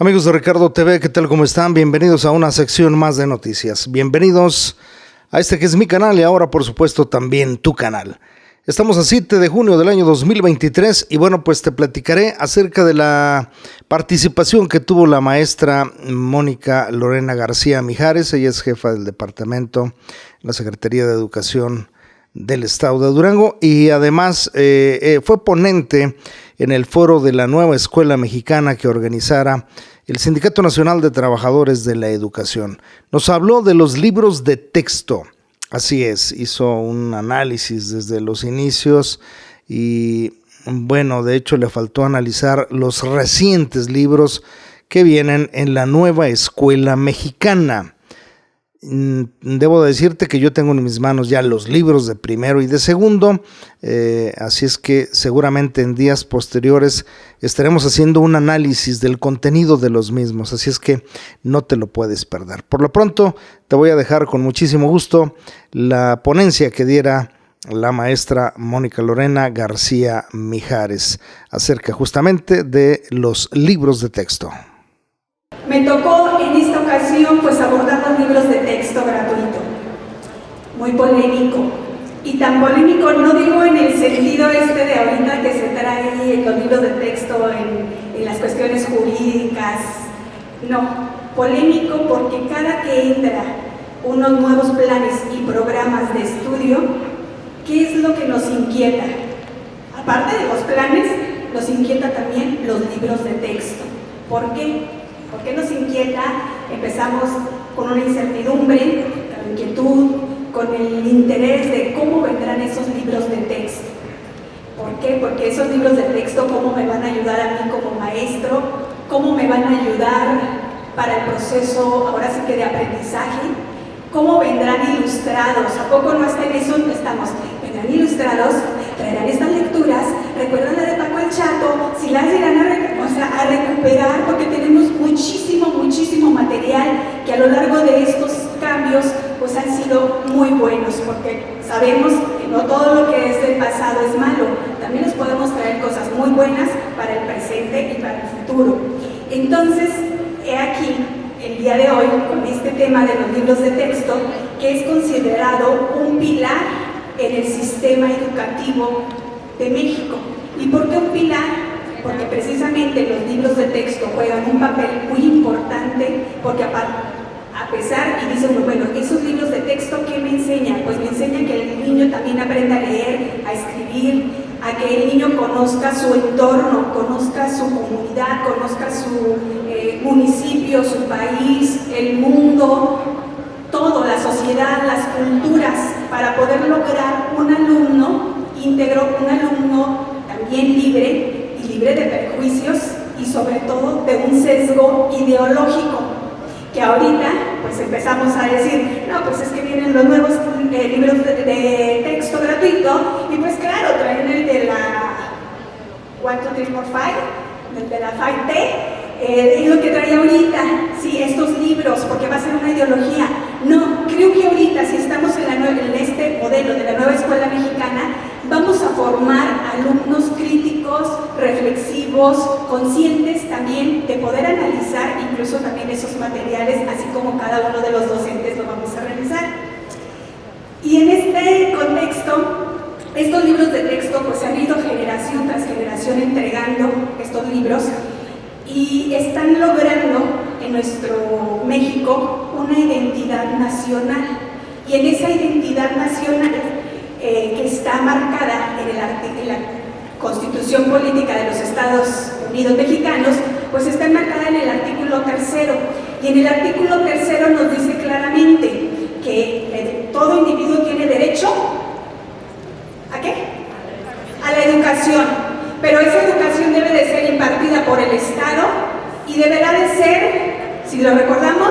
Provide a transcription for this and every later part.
Amigos de Ricardo TV, ¿qué tal? ¿Cómo están? Bienvenidos a una sección más de noticias. Bienvenidos a este que es mi canal y ahora, por supuesto, también tu canal. Estamos a 7 de junio del año 2023 y bueno, pues te platicaré acerca de la participación que tuvo la maestra Mónica Lorena García Mijares. Ella es jefa del departamento en la Secretaría de Educación del Estado de Durango y además fue ponente en el foro de la nueva escuela mexicana que organizara el Sindicato Nacional de Trabajadores de la Educación. Nos habló de los libros de texto. Así es, hizo un análisis desde los inicios y bueno, de hecho le faltó analizar los recientes libros que vienen en la nueva escuela mexicana. Debo decirte que yo tengo en mis manos ya los libros de primero y de segundo, así es que seguramente en días posteriores estaremos haciendo un análisis del contenido de los mismos, así es que no te lo puedes perder. Por lo pronto te voy a dejar con muchísimo gusto la ponencia que diera la maestra Mónica Lorena García Mijares acerca justamente de los libros de texto. Me tocó en esta ocasión pues abordar los libros de texto gratuito, muy polémico, y tan polémico no digo en el sentido de ahorita que se trae los libros de texto en las cuestiones jurídicas, no, polémico porque cada que entra unos nuevos planes y programas de estudio, ¿qué es lo que nos inquieta? Aparte de los planes, nos inquieta también los libros de texto. ¿Por qué? ¿Por qué nos inquieta? Empezamos con una incertidumbre, con inquietud, con el interés de cómo vendrán esos libros de texto. ¿Por qué? Porque esos libros de texto, ¿cómo me van a ayudar a mí como maestro? ¿Cómo me van a ayudar para el proceso, ahora sí que de aprendizaje? ¿Cómo vendrán ilustrados? ¿A poco no hasta en eso estamos? ¿Vendrán ilustrados? ¿Traerán estas lecturas? ¿Recuerdan la de Paco el Chato? Si las irán a recuperar, porque tenemos muchísimo material que a lo largo de estos cambios pues han sido muy buenos, porque sabemos que no todo lo que es del pasado es malo, también nos podemos traer cosas muy buenas para el presente y para el futuro. Entonces, he aquí el día de hoy con este tema de los libros de texto, que es considerado un pilar en el sistema educativo de México. ¿Y por qué un pilar? Porque precisamente los libros de texto juegan un papel muy importante, porque a pesar, y dice uno, bueno, esos libros de texto, ¿qué me enseñan? Pues me enseñan que el niño también aprenda a leer, a escribir, a que el niño conozca su entorno, conozca su comunidad, conozca su municipio, su país, el mundo, todo, la sociedad, las culturas, para poder lograr un alumno íntegro, un alumno también libre de perjuicios y sobre todo de un sesgo ideológico, que ahorita pues empezamos a decir, no, pues es que vienen los nuevos libros de texto gratuito y pues claro, traen el de la 1, 2, 3, 4, 5, el de la 5T, es lo que trae ahorita, sí, estos libros, porque va a ser una ideología. No, creo que ahorita si estamos en este modelo de la nueva escuela mexicana, vamos a formar alumnos críticos, reflexivos, conscientes también de poder analizar incluso también esos materiales, así como cada uno de los docentes lo vamos a realizar. Y en este contexto, estos libros de texto pues se han ido generación tras generación entregando estos libros y están logrando en nuestro México una identidad nacional. Y en esa identidad nacional que está marcada en la Constitución Política de los Estados Unidos Mexicanos, pues está marcada en el artículo 3, y en el artículo 3 nos dice claramente que todo individuo tiene derecho ¿a qué? A la educación, pero esa educación debe de ser impartida por el Estado y deberá de ser, si lo recordamos,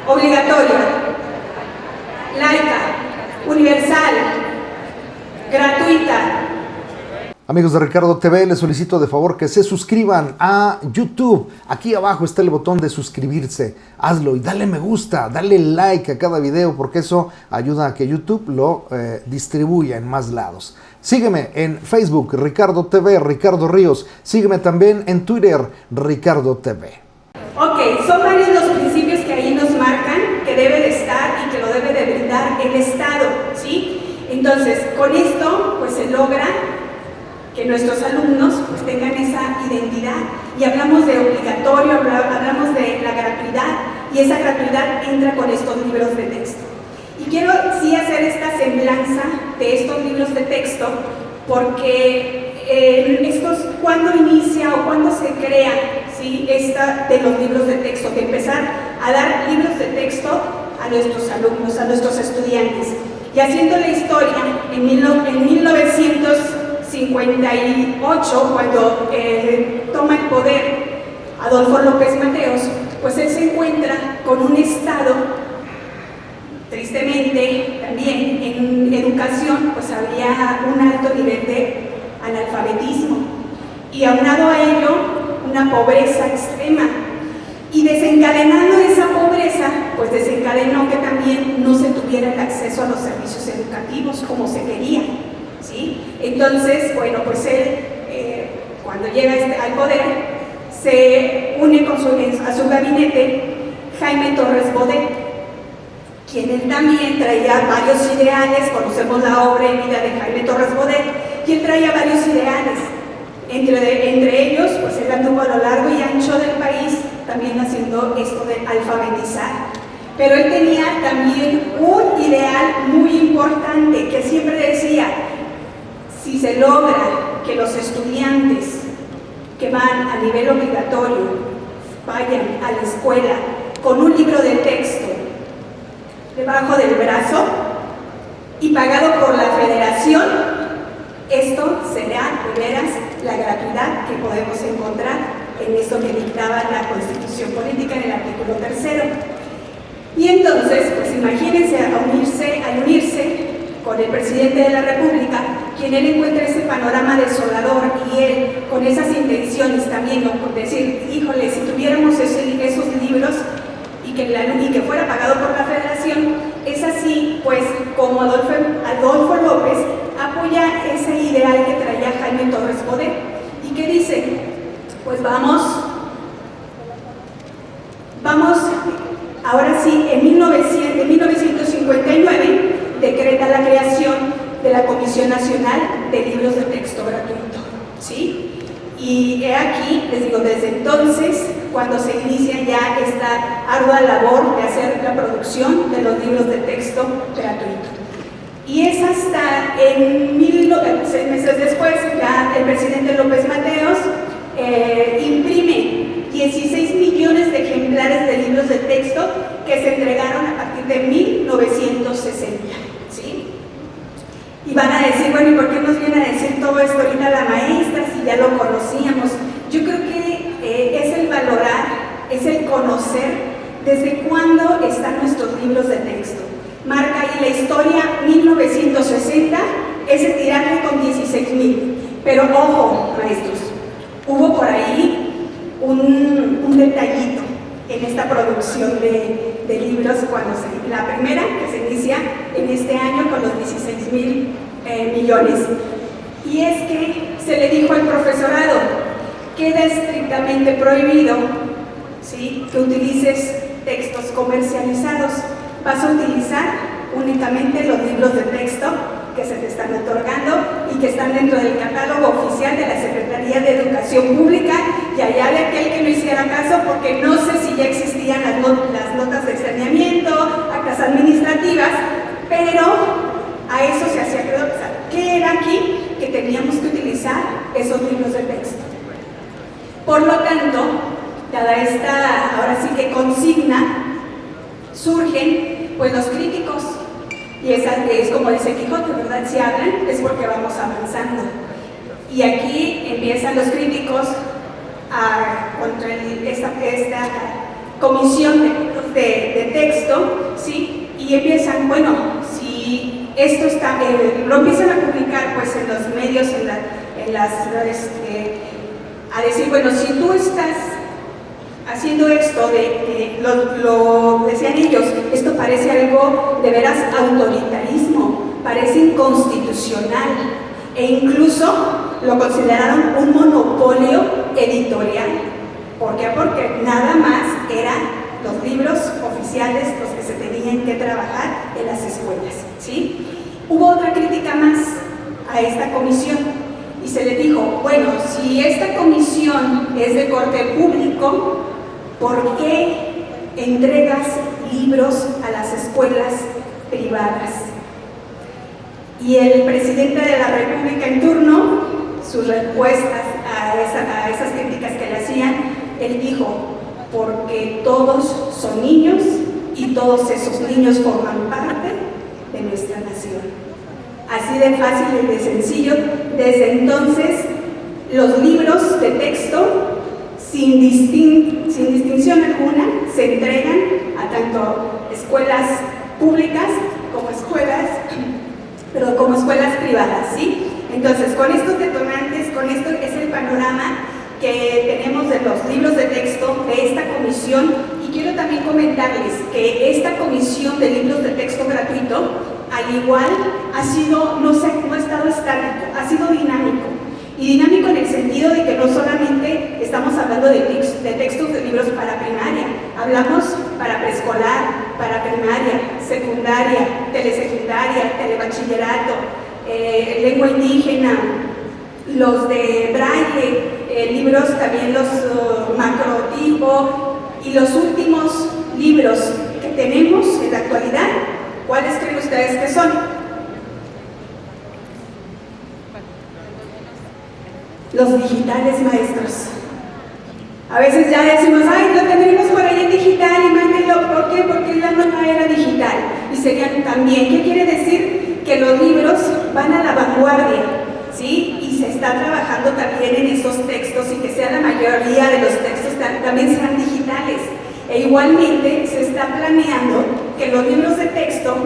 obligatoria, laica, universal, gratuita. Amigos de Ricardo TV, les solicito de favor que se suscriban a YouTube. Aquí abajo está el botón de suscribirse. Hazlo y dale me gusta, dale like a cada video, porque eso ayuda a que YouTube lo distribuya en más lados. Sígueme en Facebook, Ricardo TV, Ricardo Ríos. Sígueme también en Twitter, Ricardo TV. Ok, son varios los principios que ahí nos marcan que debe de estar y que lo debe de brindar el Estado, ¿sí? Entonces, con esto, pues se logra que nuestros alumnos pues tengan esa identidad. Y hablamos de obligatorio, hablamos de la gratuidad, y esa gratuidad entra con estos libros de texto. Y quiero sí hacer esta semblanza de estos libros de texto, porque ¿cuándo inicia o cuándo se crea, ¿sí?, esta de los libros de texto? Que empezar a dar libros de texto a nuestros alumnos, a nuestros estudiantes. Y haciendo la historia, en 1958, cuando toma el poder Adolfo López Mateos, pues él se encuentra con un Estado, tristemente también en educación, pues había un alto nivel de analfabetismo, y aunado a ello, una pobreza extrema. Y desencadenando esa pobreza, pues desencadenó que también no se tuviera el acceso a los servicios educativos como se quería, ¿sí? Entonces, bueno, pues él, cuando llega al poder, se une a su gabinete Jaime Torres Bodet, quien él también traía varios ideales. Conocemos la obra y vida de Jaime Torres Bodet, y él traía varios ideales. Entre ellos, pues él anduvo a lo largo y ancho del país, también haciendo esto de alfabetizar. Pero él tenía también un ideal muy importante, que siempre decía: si se logra que los estudiantes que van a nivel obligatorio vayan a la escuela con un libro de texto debajo del brazo y pagado por la federación, esto será de veras la gratuidad que podemos encontrar en esto que dictaba la Constitución Política en el artículo 3. Y entonces, pues imagínense al unirse con el presidente de la República, quien él encuentra ese panorama desolador, y él con esas intenciones también, ¿no?, por decir: híjole, si tuviéramos esos libros y que fuera pagado por la federación. Es así, pues, como Adolfo López apoya ese ideal que traía Jaime Torres Bodet. ¿Y qué dice? Pues vamos, ahora sí, en 1959 decreta la creación de la Comisión Nacional de Libros de Texto Gratuito, ¿sí? Y he aquí, les digo, desde entonces, cuando se inicia ya esta ardua labor de hacer la producción de los libros de texto gratuito. Y es hasta 6 meses después, ya el presidente López Mateos imprime 16 millones de ejemplares de libros de texto que se entregaron a partir de 1960, ¿sí? Y van a decir: bueno, ¿y por qué nos viene a decir todo esto ahorita la maestra si ya lo conocíamos? Yo creo que es el valorar, es el conocer desde cuándo están nuestros libros de texto. Marca ahí la historia, 1960, ese tiraje con 16,000. Pero ojo, maestros, hubo por ahí un detallito en esta producción de libros, la primera que se inicia en este año con los 16,000 millones. Y es que se le dijo al profesorado: queda estrictamente prohibido, ¿sí?, que utilices textos comercializados. Vas a utilizar únicamente los libros de texto que se te están otorgando y que están dentro del catálogo oficial de la Secretaría de Educación Pública, y allá de aquel que no hiciera caso, porque no sé si ya existían las notas de extrañamiento, actas administrativas, pero a eso se hacía creer. ¿Qué era aquí? Que teníamos que utilizar esos libros de texto. Por lo tanto, dada esta, ahora sí que consigna, surgen pues los críticos, y es como dice Quijote, ¿verdad? Si hablan es porque vamos avanzando. Y aquí empiezan los críticos contra esta comisión de texto, ¿sí? Y empiezan, bueno, si esto está, lo empiezan a publicar pues en los medios, a decir, bueno, si tú estás haciendo esto lo decían ellos, esto parece algo de veras autoritarismo, parece inconstitucional, e incluso lo consideraron un monopolio editorial. ¿Por qué? Porque nada más libros oficiales, los que se tenían que trabajar en las escuelas, ¿sí? Hubo otra crítica más a esta comisión y se le dijo, bueno, si esta comisión es de corte público, ¿por qué entregas libros a las escuelas privadas? Y el presidente de la República en turno, sus respuestas a esas críticas que le hacían, él dijo, porque todos son niños y todos esos niños forman parte de nuestra nación. Así de fácil y de sencillo. Desde entonces, los libros de texto, sin distinción alguna, se entregan a tanto escuelas públicas como escuelas privadas, ¿sí? Entonces, con estos detonantes, con esto es el panorama que tenemos de los libros de texto de esta comisión. Y quiero también comentarles que esta comisión de libros de texto gratuito, al igual, ha estado estático, ha sido dinámico. Y dinámico en el sentido de que no solamente estamos hablando de textos de libros para primaria, hablamos para preescolar, para primaria, secundaria, telesecundaria, telebachillerato, lengua indígena, los de braille, libros también los macrotipo, y los últimos libros que tenemos en la actualidad, ¿cuáles creen ustedes que son? Los digitales, maestros. A veces ya decimos, ay, lo tenemos por ahí en digital y mándenlo. ¿Por qué? Porque es la nueva era digital. Y serían también, ¿qué quiere decir? Que los libros van a la vanguardia, ¿sí? Y se está trabajando también en esos textos y que sea la mayoría de los textos también sean digitales. E igualmente se está planeando que los libros de texto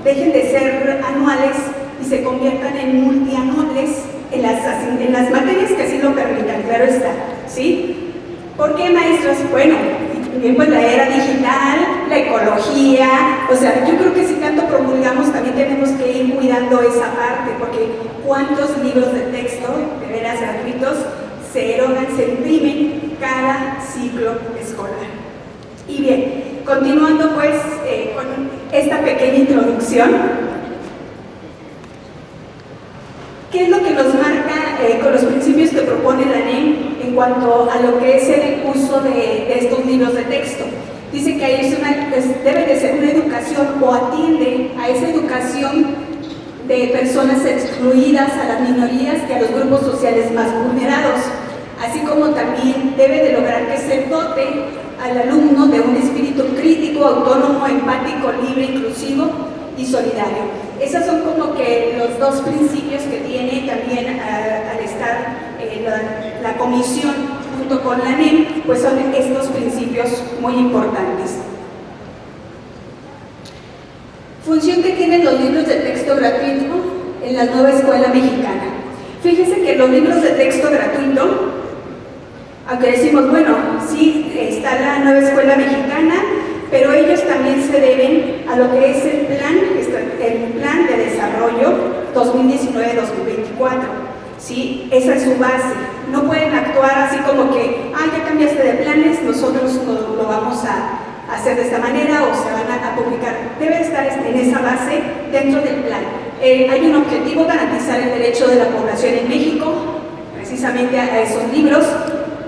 dejen de ser anuales y se conviertan en multianuales en las materias que así lo permitan, claro está, ¿sí? ¿Por qué, maestros? Bueno, también pues la era digital, la ecología, o sea, yo creo que si tanto promulgamos también tenemos que ir cuidando esa parte, porque ¿cuántos libros de texto, de veras gratuitos, se erogan, se imprimen cada ciclo escolar? Y bien, continuando pues con esta pequeña introducción, ¿qué es lo que nos marca con los principios que propone la NEM en cuanto a lo que es el uso de estos libros de texto? Dice que debe de ser una educación o atiende a esa educación de personas excluidas, a las minorías y a los grupos sociales más vulnerados, así como también debe de lograr que se dote al alumno de un espíritu crítico, autónomo, empático, libre, inclusivo y solidario. Esos son como que los dos principios que tiene también al estar la comisión junto con la NEM, pues son estos principios muy importantes. Función que tienen los libros de texto gratuito en la nueva escuela mexicana. Fíjense que los libros de texto gratuito, aunque decimos, bueno, sí está la nueva escuela mexicana, pero ellos también se deben a lo que es el plan de desarrollo 2019-2024, ¿sí? Esa es su base. No pueden actuar así como que, ya cambiaste de planes, nosotros lo vamos a hacer de esta manera o se van a publicar. Debe estar en esa base dentro del plan. Hay un objetivo, garantizar el derecho de la población en México, precisamente a esos libros.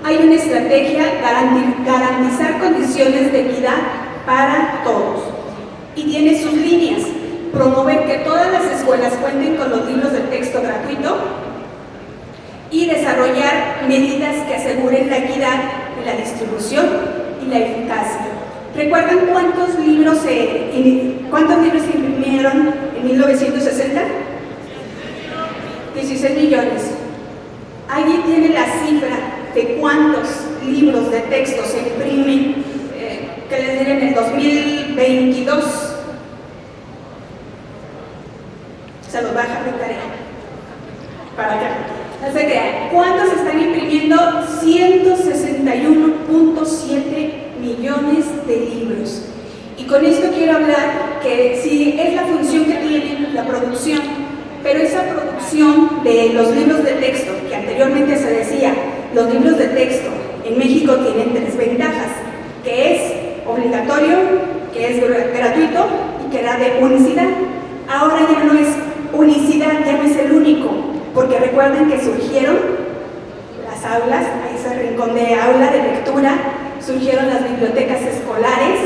Hay una estrategia, garantizar condiciones de equidad para todos. Y tiene sus líneas: promover que todas las escuelas cuenten con los libros de texto gratuito y desarrollar medidas que aseguren la equidad de la distribución y la eficacia. ¿Recuerdan cuántos libros se imprimieron en 1960? 16 millones. ¿Alguien tiene la cifra de cuántos libros de texto se imprimen, que les diré, en el 2022? Se los baja de tarea para acá. No se crean. ¿Cuántos se están imprimiendo? 161.7 millones de libros. Y con esto quiero hablar que sí es la función que tiene la producción, pero esa producción de los libros de texto, que anteriormente se decía, los libros de texto en México tienen 3 ventajas, que es obligatorio, que es gratuito y que era de unicidad. Ahora ya no es unicidad, ya no es el único, porque recuerden que surgieron las aulas, a ese rincón de aula de lectura, surgieron las bibliotecas escolares.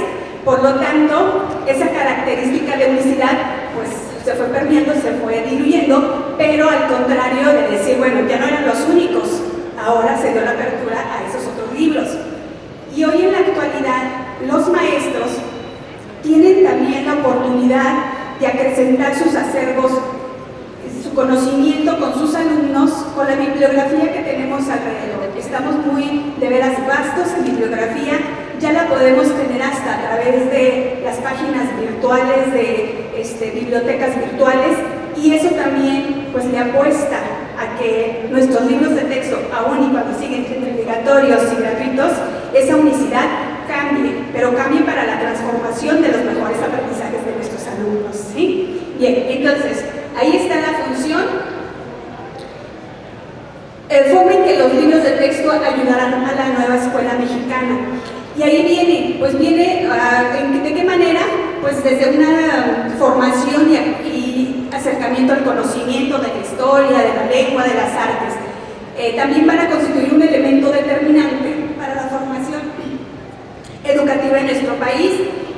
Por lo tanto, esa característica de unicidad pues se fue perdiendo, se fue diluyendo, pero al contrario de decir, bueno, ya no eran los únicos, ahora se dio la apertura a esos otros libros. Y hoy en la actualidad, los maestros tienen también la oportunidad de acrecentar sus acervos, su conocimiento con sus alumnos, con la bibliografía que tenemos alrededor. Estamos muy, de veras, vastos en bibliografía. Ya la podemos tener hasta a través de las páginas virtuales, de bibliotecas virtuales, y eso también pues le apuesta a que nuestros libros de texto, aún y cuando siguen siendo obligatorios y gratuitos, esa unicidad cambie, pero cambie para la transformación de los mejores aprendizajes de nuestros alumnos, ¿sí? Bien, entonces, ahí está la función. Forma en que los libros de texto ayudarán a la nueva escuela mexicana. Y ahí viene, ¿de qué manera? Pues desde una formación y acercamiento al conocimiento de la historia, de la lengua, de las artes. También van a constituir un elemento determinante para la formación educativa en nuestro país.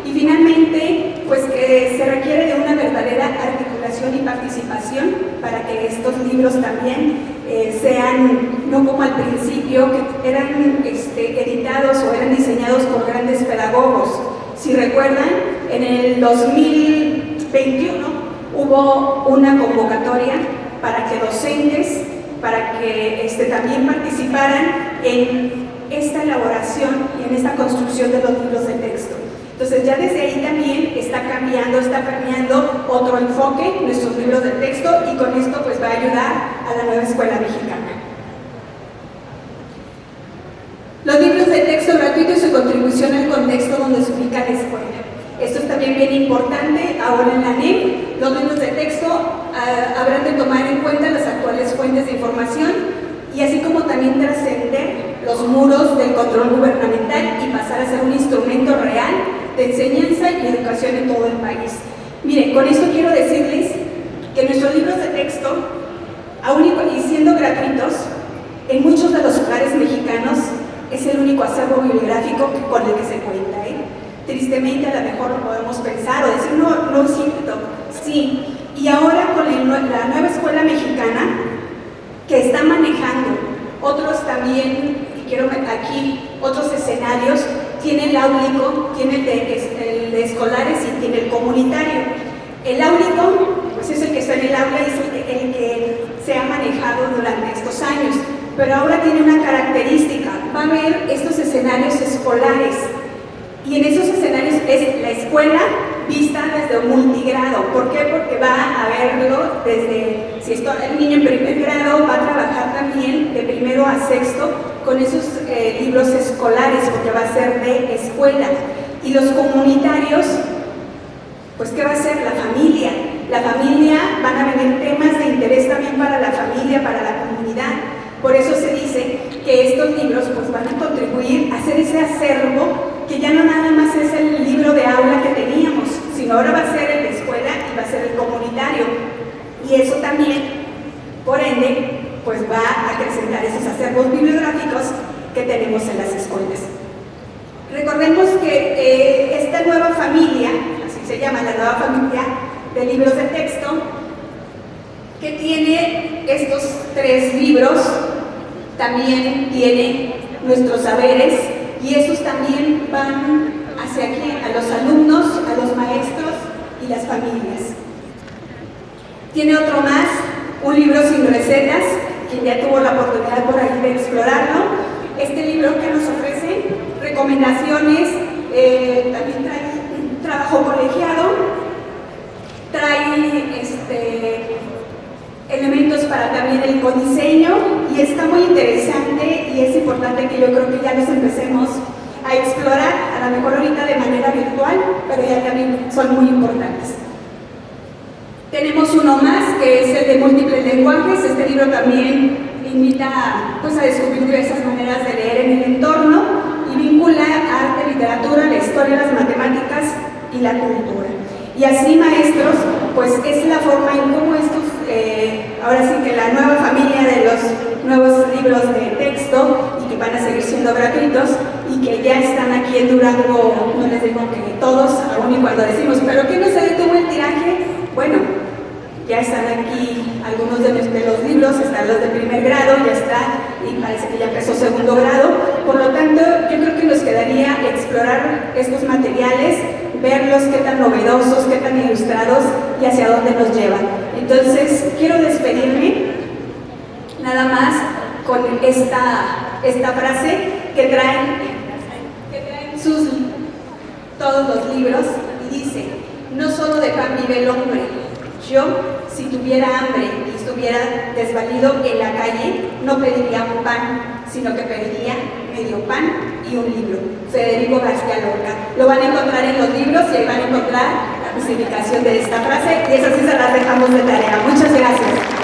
Y finalmente, pues que se requiere de una verdadera articulación y participación para que estos libros también sean, no como al principio, que eran editados o eran diseñados por grandes pedagogos. Si recuerdan, en el 2021 hubo una convocatoria para que docentes, para que también participaran en esta elaboración y en esta construcción de los libros de texto. Entonces ya desde ahí también está cambiando, está permeando otro enfoque en nuestros libros de texto, y con esto pues va a ayudar a la nueva escuela mexicana. Los libros de texto gratuitos y su contribución al contexto donde se ubica la escuela. Esto es también bien importante ahora en la NEM. Los libros de texto habrán de tomar en cuenta las actuales fuentes de información, y así como también trascender los muros del control gubernamental y pasar a ser un instrumento real de enseñanza y educación en todo el país. Miren, con esto quiero decirles que nuestros libros de texto, aún y siendo gratuitos, en muchos de los hogares mexicanos es el único acervo bibliográfico con el que se cuenta. Tristemente, a lo mejor lo podemos pensar o decir, no es cierto. Sí, y ahora con la nueva escuela mexicana, que está manejando otros también, y quiero aquí otros escenarios, tiene el áulico, tiene el de escolares y tiene el comunitario. El áulico, pues es el que está en el aula y es el que se ha manejado durante estos años, pero ahora tiene una característica: va a haber estos escenarios escolares, y en esos escenarios es la escuela vista desde un multigrado. ¿Por qué? Porque va a verlo desde, si está el niño en primer grado, va a trabajar también de primero a sexto con esos libros escolares, porque va a ser de escuela. Y los comunitarios, pues ¿qué va a ser? La familia. La familia, van a venir temas de interés también para la familia, para la comunidad. Por eso se dice que estos libros pues van a contribuir a hacer ese acervo, que ya no nada más es el libro de aula que teníamos, sino ahora va a ser el de escuela y va a ser el comunitario. Y eso también, por ende, pues va a acrecentar esos acervos bibliográficos que tenemos en las escuelas. Recordemos que esta nueva familia, así se llama, la nueva familia de libros de texto, que tiene estos 3 libros, también tiene nuestros saberes, y esos también van hacia aquí, a los alumnos, a los maestros y las familias. Tiene otro más, un libro sin recetas, quien ya tuvo la oportunidad por ahí de explorarlo. Este libro que nos ofrece recomendaciones, también trae un trabajo colegiado, trae elementos para también el codiseño, y está muy interesante, y es importante que yo creo que ya nos empecemos a explorar, a lo mejor ahorita de manera virtual, pero ya también son muy importantes. Tenemos uno más, que es el de múltiples lenguajes. Este libro también invita pues, a descubrir diversas maneras de leer en el entorno, y vincula arte, literatura, la historia, las y la cultura. Y así, maestros, pues es la forma en cómo estos, ahora sí que la nueva familia de los nuevos libros de texto y que van a seguir siendo gratuitos y que ya están aquí en Durango, no les digo que todos, aún y cuando decimos, pero ¿qué no se detuvo el tiraje? Bueno, ya están aquí algunos de los libros, están los de primer grado, ya está, y parece que ya empezó segundo grado. Por lo tanto, yo creo que nos quedaría explorar estos materiales, verlos qué tan novedosos, qué tan ilustrados y hacia dónde nos llevan. Entonces, quiero despedirme nada más con esta frase que traen todos los libros, y dice: no solo de pan vive el hombre. Yo, si tuviera hambre y estuviera desvalido en la calle, no pediría un pan, sino que pediría medio pan y un libro. Federico García Lorca. Lo van a encontrar en los libros y ahí van a encontrar la justificación de esta frase, y eso sí se las dejamos de tarea. Muchas gracias.